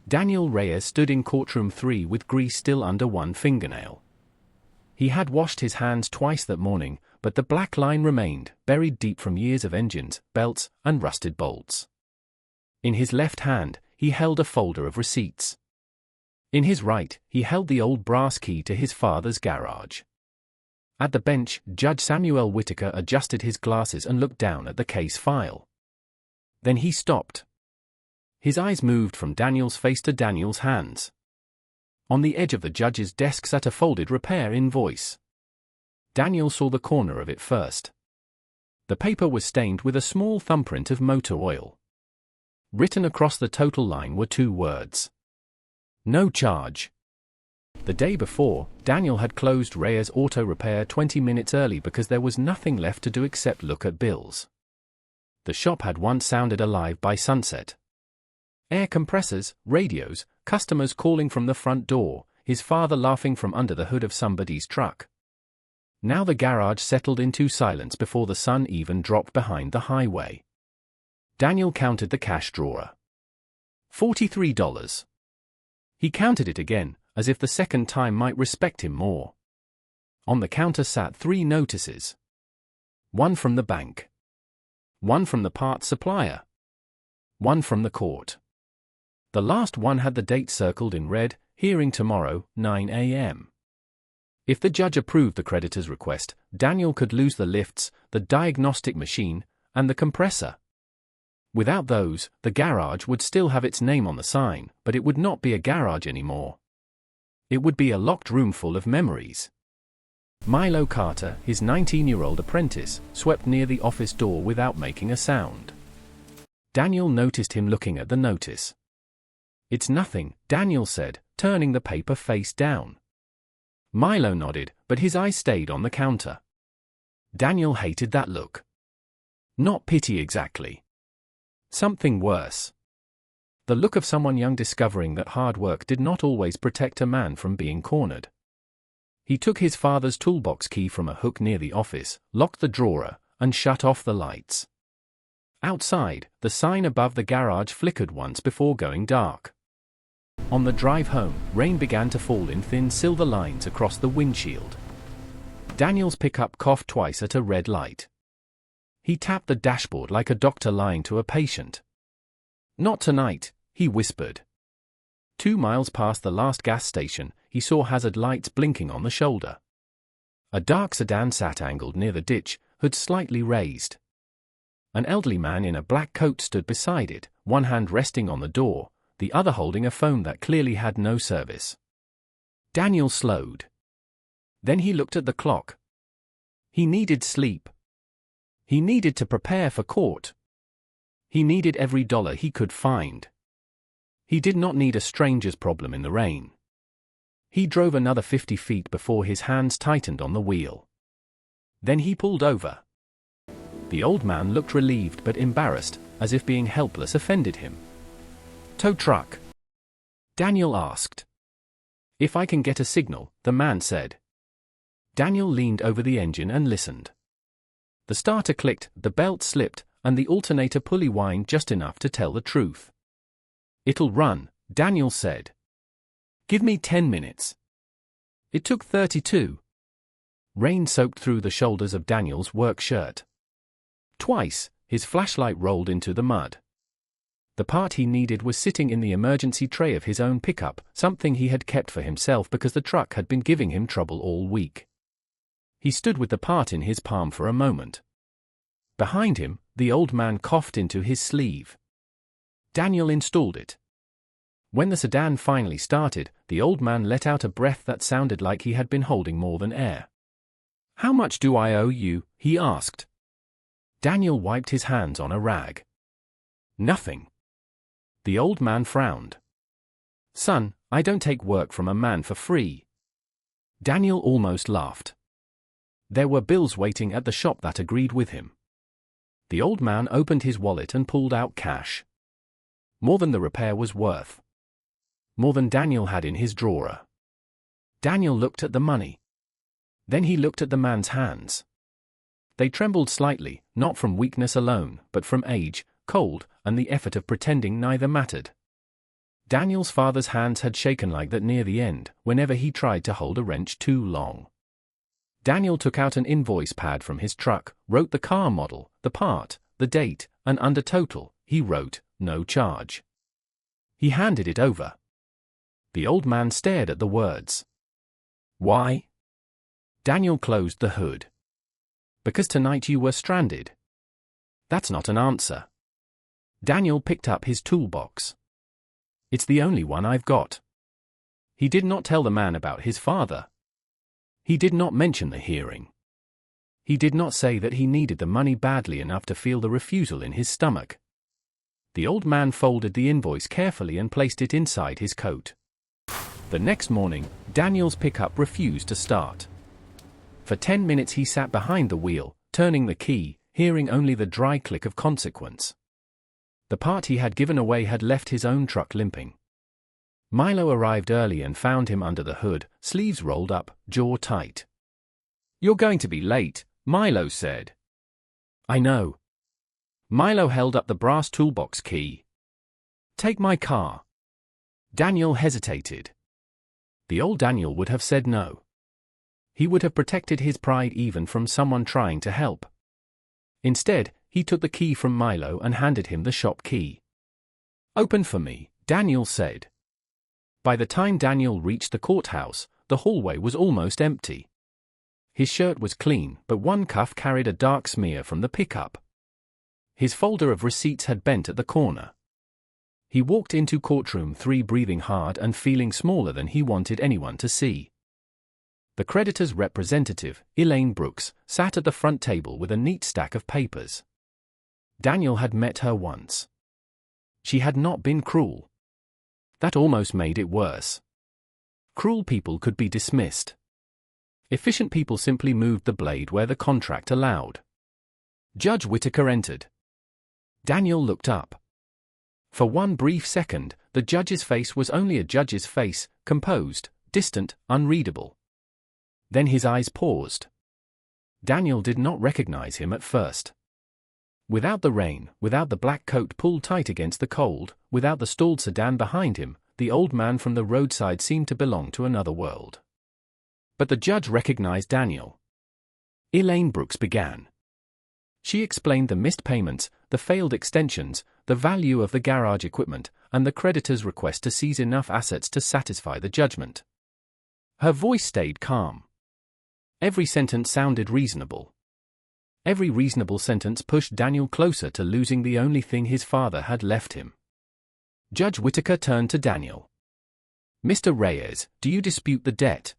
Daniel Reyes stood in courtroom 3 with grease still under one fingernail. He had washed his hands twice that morning, but the black line remained, buried deep from years of engines, belts, and rusted bolts. In his left hand, he held a folder of receipts. In his right, he held the old brass key to his father's garage. At the bench, Judge Samuel Whitaker adjusted his glasses and looked down at the case file. Then he stopped. His eyes moved from Daniel's face to Daniel's hands. On the edge of the judge's desk sat a folded repair invoice. Daniel saw the corner of it first. The paper was stained with a small thumbprint of motor oil. Written across the total line were 2 words. No charge. The day before, Daniel had closed Reyes Auto Repair 20 minutes early because there was nothing left to do except look at bills. The shop had once sounded alive by sunset. Air compressors, radios, customers calling from the front door, his father laughing from under the hood of somebody's truck. Now the garage settled into silence before the sun even dropped behind the highway. Daniel counted the cash drawer. $43. He counted it again, as if the second time might respect him more. On the counter sat 3 notices. One from the bank. One from the parts supplier. One from the court. The last one had the date circled in red, hearing tomorrow, 9 a.m. If the judge approved the creditor's request, Daniel could lose the lifts, the diagnostic machine, and the compressor. Without those, the garage would still have its name on the sign, but it would not be a garage anymore. It would be a locked room full of memories. Milo Carter, his 19-year-old apprentice, swept near the office door without making a sound. Daniel noticed him looking at the notice. "It's nothing," Daniel said, turning the paper face down. Milo nodded, but his eyes stayed on the counter. Daniel hated that look. Not pity exactly. Something worse. The look of someone young discovering that hard work did not always protect a man from being cornered. He took his father's toolbox key from a hook near the office, locked the drawer, and shut off the lights. Outside, the sign above the garage flickered once before going dark. On the drive home, rain began to fall in thin silver lines across the windshield. Daniel's pickup coughed twice at a red light. He tapped the dashboard like a doctor lying to a patient. "Not tonight," he whispered. 2 miles past the last gas station, he saw hazard lights blinking on the shoulder. A dark sedan sat angled near the ditch, hood slightly raised. An elderly man in a black coat stood beside it, one hand resting on the door, the other holding a phone that clearly had no service. Daniel slowed. Then he looked at the clock. He needed sleep. He needed to prepare for court. He needed every dollar he could find. He did not need a stranger's problem in the rain. He drove another 50 feet before his hands tightened on the wheel. Then he pulled over. The old man looked relieved but embarrassed, as if being helpless offended him. "Tow truck?" Daniel asked. "If I can get a signal," the man said. Daniel leaned over the engine and listened. The starter clicked, the belt slipped, and the alternator pulley whined just enough to tell the truth. "It'll run," Daniel said. "Give me 10 minutes." It took 32. Rain soaked through the shoulders of Daniel's work shirt. Twice, his flashlight rolled into the mud. The part he needed was sitting in the emergency tray of his own pickup, something he had kept for himself because the truck had been giving him trouble all week. He stood with the part in his palm for a moment. Behind him, the old man coughed into his sleeve. Daniel installed it. When the sedan finally started, the old man let out a breath that sounded like he had been holding more than air. "How much do I owe you?" he asked. Daniel wiped his hands on a rag. "Nothing." The old man frowned. "Son, I don't take work from a man for free." Daniel almost laughed. There were bills waiting at the shop that agreed with him. The old man opened his wallet and pulled out cash. More than the repair was worth. More than Daniel had in his drawer. Daniel looked at the money. Then he looked at the man's hands. They trembled slightly, not from weakness alone, but from age, cold, and the effort of pretending neither mattered. Daniel's father's hands had shaken like that near the end, whenever he tried to hold a wrench too long. Daniel took out an invoice pad from his truck, wrote the car model, the part, the date, and under total, he wrote, "No charge." He handed it over. The old man stared at the words. "Why?" Daniel closed the hood. "Because tonight you were stranded." "That's not an answer." Daniel picked up his toolbox. "It's the only one I've got." He did not tell the man about his father. He did not mention the hearing. He did not say that he needed the money badly enough to feel the refusal in his stomach. The old man folded the invoice carefully and placed it inside his coat. The next morning, Daniel's pickup refused to start. For 10 minutes he sat behind the wheel, turning the key, hearing only the dry click of consequence. The part he had given away had left his own truck limping. Milo arrived early and found him under the hood, sleeves rolled up, jaw tight. "You're going to be late," Milo said. "I know." Milo held up the brass toolbox key. "Take my car." Daniel hesitated. The old Daniel would have said no. He would have protected his pride even from someone trying to help. Instead, he took the key from Milo and handed him the shop key. "Open for me," Daniel said. By the time Daniel reached the courthouse, the hallway was almost empty. His shirt was clean, but one cuff carried a dark smear from the pickup. His folder of receipts had bent at the corner. He walked into courtroom 3 breathing hard and feeling smaller than he wanted anyone to see. The creditor's representative, Elaine Brooks, sat at the front table with a neat stack of papers. Daniel had met her once. She had not been cruel. That almost made it worse. Cruel people could be dismissed. Efficient people simply moved the blade where the contract allowed. Judge Whittaker entered. Daniel looked up. For one brief second, the judge's face was only a judge's face, composed, distant, unreadable. Then his eyes paused. Daniel did not recognize him at first. Without the rain, without the black coat pulled tight against the cold, without the stalled sedan behind him, the old man from the roadside seemed to belong to another world. But the judge recognized Daniel. Elaine Brooks began. She explained the missed payments, the failed extensions, the value of the garage equipment, and the creditor's request to seize enough assets to satisfy the judgment. Her voice stayed calm. Every sentence sounded reasonable. Every reasonable sentence pushed Daniel closer to losing the only thing his father had left him. Judge Whittaker turned to Daniel. "Mr. Reyes, do you dispute the debt?"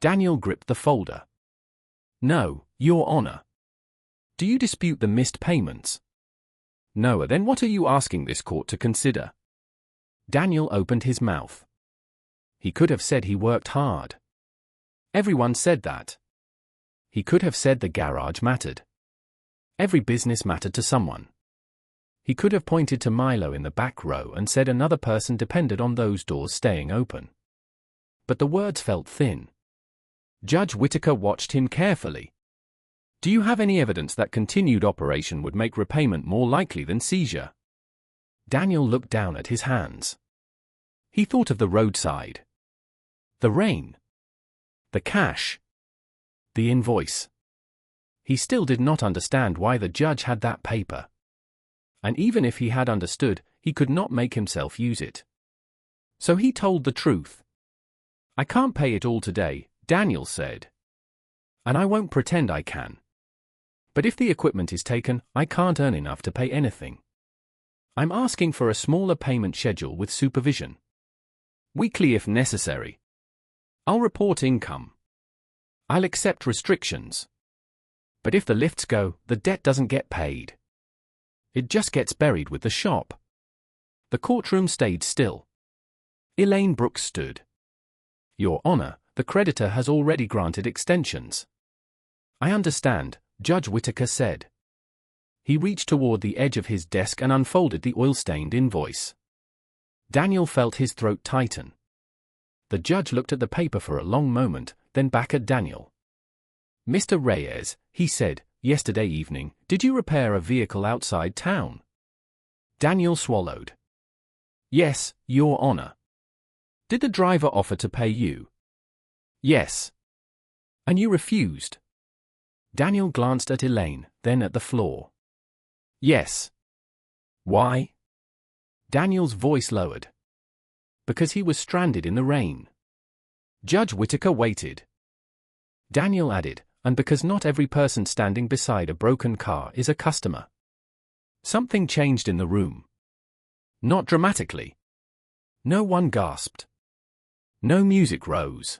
Daniel gripped the folder. "No, Your Honor." "Do you dispute the missed payments?" "No, then what are you asking this court to consider?" Daniel opened his mouth. He could have said he worked hard. Everyone said that. He could have said the garage mattered. Every business mattered to someone. He could have pointed to Milo in the back row and said another person depended on those doors staying open. But the words felt thin. Judge Whittaker watched him carefully. "Do you have any evidence that continued operation would make repayment more likely than seizure?" Daniel looked down at his hands. He thought of the roadside. The rain. The cash. The invoice. He still did not understand why the judge had that paper. And even if he had understood, he could not make himself use it. So he told the truth. "I can't pay it all today," Daniel said. "And I won't pretend I can. But if the equipment is taken, I can't earn enough to pay anything. I'm asking for a smaller payment schedule with supervision. Weekly if necessary. I'll report income. I'll accept restrictions. But if the lifts go, the debt doesn't get paid. It just gets buried with the shop." The courtroom stayed still. Elaine Brooks stood. "Your Honor, the creditor has already granted extensions." "I understand," Judge Whittaker said. He reached toward the edge of his desk and unfolded the oil-stained invoice. Daniel felt his throat tighten. The judge looked at the paper for a long moment, then back at Daniel. "Mr. Reyes," he said, "yesterday evening, did you repair a vehicle outside town?" Daniel swallowed. Yes, Your Honor. Did the driver offer to pay you? Yes. And you refused? Daniel glanced at Elaine, then at the floor. Yes. Why? Daniel's voice lowered. Because he was stranded in the rain. Judge Whittaker waited. Daniel added, and because not every person standing beside a broken car is a customer. Something changed in the room. Not dramatically. No one gasped. No music rose.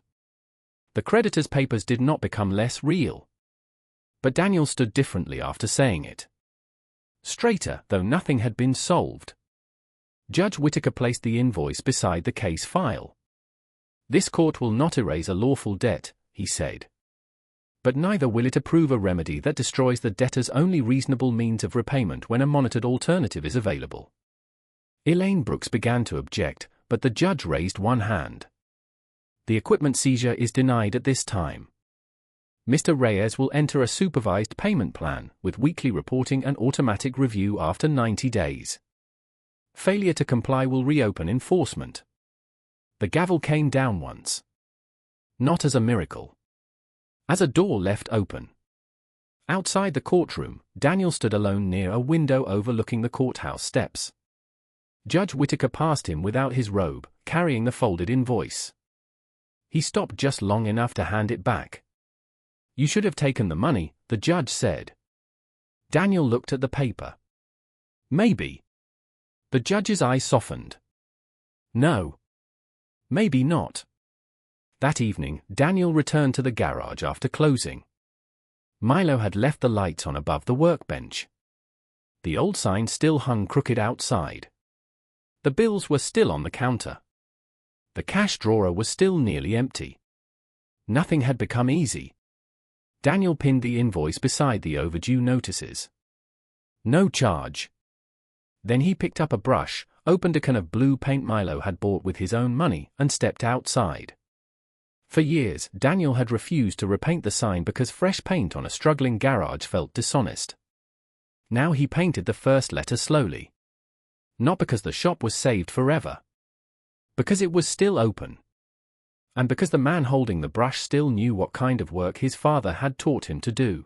The creditor's papers did not become less real. But Daniel stood differently after saying it. Straighter, though nothing had been solved. Judge Whittaker placed the invoice beside the case file. This court will not erase a lawful debt, he said. But neither will it approve a remedy that destroys the debtor's only reasonable means of repayment when a monitored alternative is available. Elaine Brooks began to object, but the judge raised one hand. The equipment seizure is denied at this time. Mr. Reyes will enter a supervised payment plan, with weekly reporting and automatic review after 90 days. Failure to comply will reopen enforcement. The gavel came down once. Not as a miracle. As a door left open. Outside the courtroom, Daniel stood alone near a window overlooking the courthouse steps. Judge Whittaker passed him without his robe, carrying the folded invoice. He stopped just long enough to hand it back. You should have taken the money, the judge said. Daniel looked at the paper. Maybe. The judge's eyes softened. No. Maybe not. That evening, Daniel returned to the garage after closing. Milo had left the lights on above the workbench. The old sign still hung crooked outside. The bills were still on the counter. The cash drawer was still nearly empty. Nothing had become easy. Daniel pinned the invoice beside the overdue notices. No charge. Then he picked up a brush, opened a can of blue paint Milo had bought with his own money, and stepped outside. For years, Daniel had refused to repaint the sign because fresh paint on a struggling garage felt dishonest. Now he painted the first letter slowly. Not because the shop was saved forever. Because it was still open. And because the man holding the brush still knew what kind of work his father had taught him to do.